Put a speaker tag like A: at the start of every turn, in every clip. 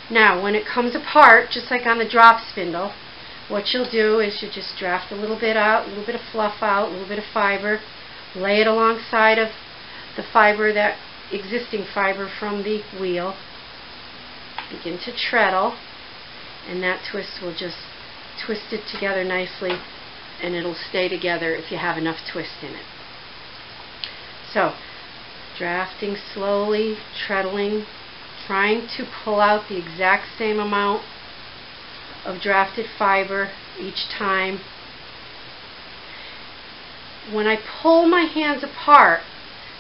A: Now, when it comes apart, just like on the drop spindle, what you'll do is you just draft a little bit out, a little bit of fluff out, a little bit of fiber, lay it alongside of the fiber, that existing fiber from the wheel. Begin to treadle, and that twist will just twist it together nicely, and it'll stay together if you have enough twist in it. So, drafting slowly, treadling, trying to pull out the exact same amount of drafted fiber each time. When I pull my hands apart,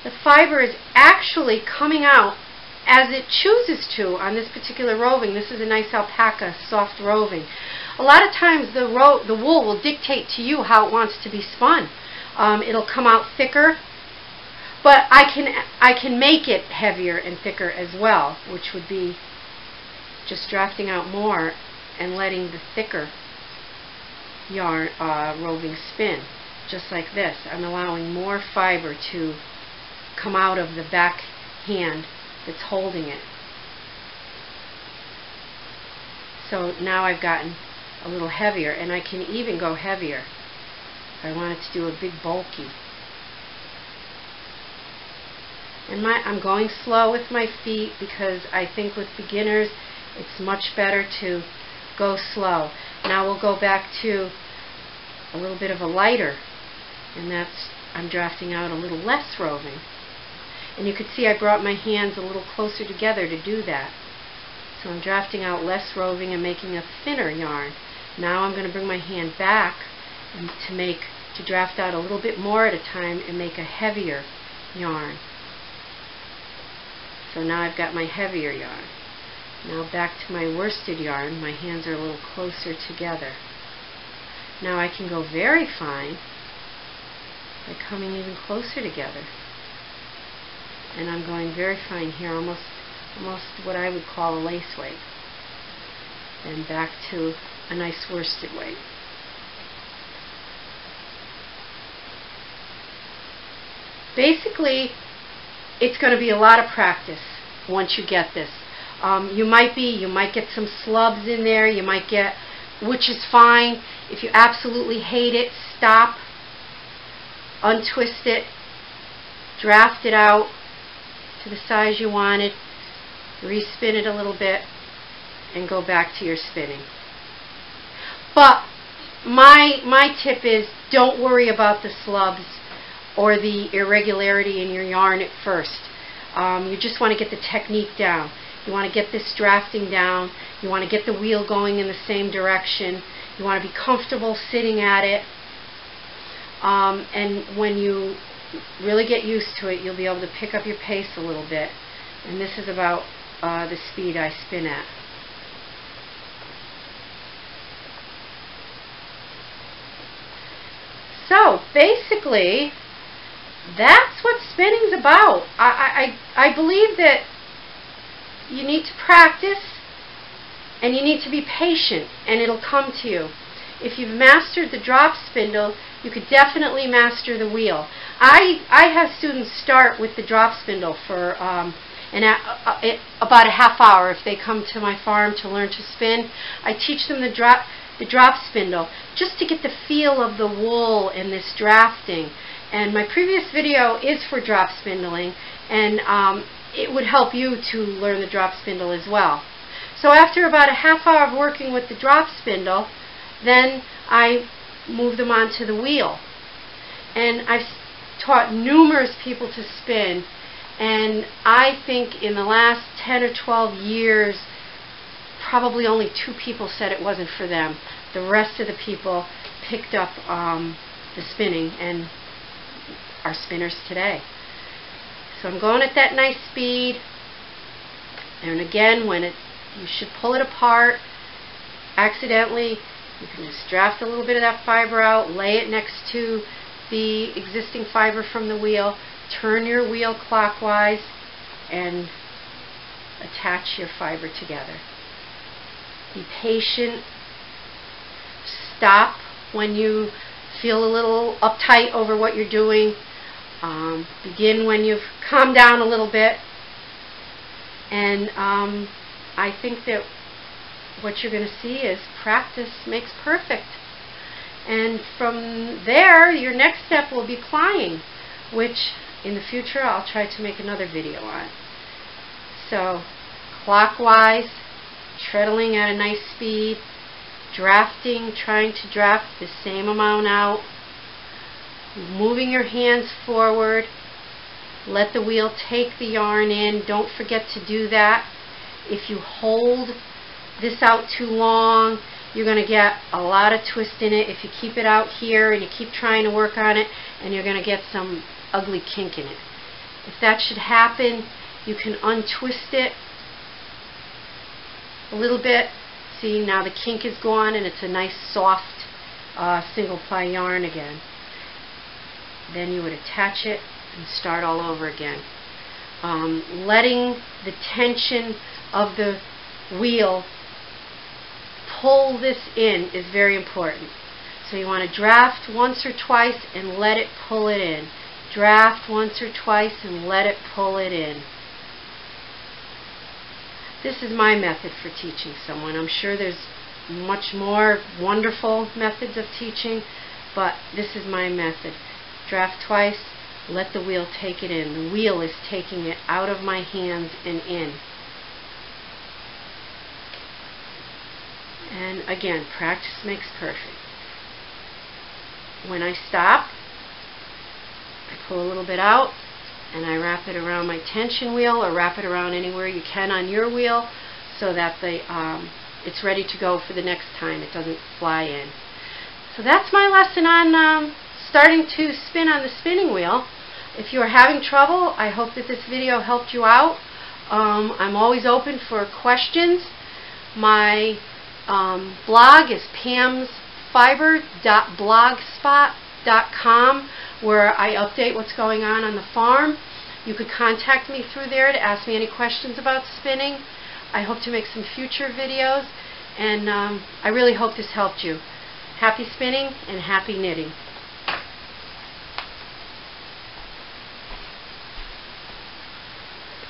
A: the fiber is actually coming out as it chooses to on this particular roving. This is a nice alpaca, soft roving. A lot of times the wool will dictate to you how it wants to be spun. It'll come out thicker, but I can make it heavier and thicker as well, which would be just drafting out more and letting the thicker yarn roving spin, just like this. I'm allowing more fiber to come out of the back hand that's holding it. So now I've gotten a little heavier, and I can even go heavier if I wanted to do a big bulky. And I'm going slow with my feet because I think with beginners it's much better to go slow. Now we'll go back to a little bit of a lighter, and that's, I'm drafting out a little less roving. And you can see I brought my hands a little closer together to do that. So I'm drafting out less roving and making a thinner yarn. Now I'm going to bring my hand back and to draft out a little bit more at a time and make a heavier yarn. So now I've got my heavier yarn. Now back to my worsted yarn. My hands are a little closer together. Now I can go very fine by coming even closer together. And I'm going very fine here, almost what I would call a lace weight. Then back to a nice worsted weight. Basically, it's going to be a lot of practice once you get this. You might get some slubs in there, you might get, which is fine. If you absolutely hate it, stop, untwist it, draft it out to the size you wanted, respin it a little bit, and go back to your spinning. But my tip is, don't worry about the slubs or the irregularity in your yarn at first. You just want to get the technique down. You want to get this drafting down. You want to get the wheel going in the same direction. You want to be comfortable sitting at it. And when you really get used to it, you'll be able to pick up your pace a little bit. And this is about the speed I spin at. So basically, that's what spinning's about. I believe that you need to practice and you need to be patient, and it'll come to you. If you've mastered the drop spindle, you could definitely master the wheel. I have students start with the drop spindle for about a half hour if they come to my farm to learn to spin. I teach them the drop spindle just to get the feel of the wool and this drafting. And my previous video is for drop spindling, and it would help you to learn the drop spindle as well. So after about a half hour of working with the drop spindle, then I move them onto the wheel. And I've taught numerous people to spin, and I think in the last 10 or 12 years, probably only 2 people said it wasn't for them. The rest of the people picked up the spinning and are spinners today. So I'm going at that nice speed, and again, you should pull it apart accidentally, you can just draft a little bit of that fiber out, lay it next to the existing fiber from the wheel, turn your wheel clockwise, and attach your fiber together. Be patient. Stop when you feel a little uptight over what you're doing. Begin when you've calmed down a little bit. And I think that what you're going to see is practice makes perfect. And from there, your next step will be plying, which in the future I'll try to make another video on. So, clockwise, treadling at a nice speed, drafting, trying to draft the same amount out, moving your hands forward, let the wheel take the yarn in. Don't forget to do that. If you hold this out too long, you're going to get a lot of twist in it. If you keep it out here and you keep trying to work on it, and you're going to get some ugly kink in it. If that should happen, you can untwist it a little bit. See, now the kink is gone and it's a nice soft single ply yarn again. Then you would attach it and start all over again. Letting the tension of the wheel pull this in is very important. So you want to draft once or twice and let it pull it in. Draft once or twice and let it pull it in. This is my method for teaching someone. I'm sure there's much more wonderful methods of teaching, but this is my method. Draft twice, let the wheel take it in. The wheel is taking it out of my hands and in. And again, practice makes perfect. When I stop, I pull a little bit out and I wrap it around my tension wheel, or wrap it around anywhere you can on your wheel so that it's ready to go for the next time. It doesn't fly in. So that's my lesson on starting to spin on the spinning wheel. If you are having trouble, I hope that this video helped you out. I'm always open for questions. My blog is pamsfiber.blogspot.com, where I update what's going on the farm. You could contact me through there to ask me any questions about spinning. I hope to make some future videos, and I really hope this helped you. Happy spinning and happy knitting.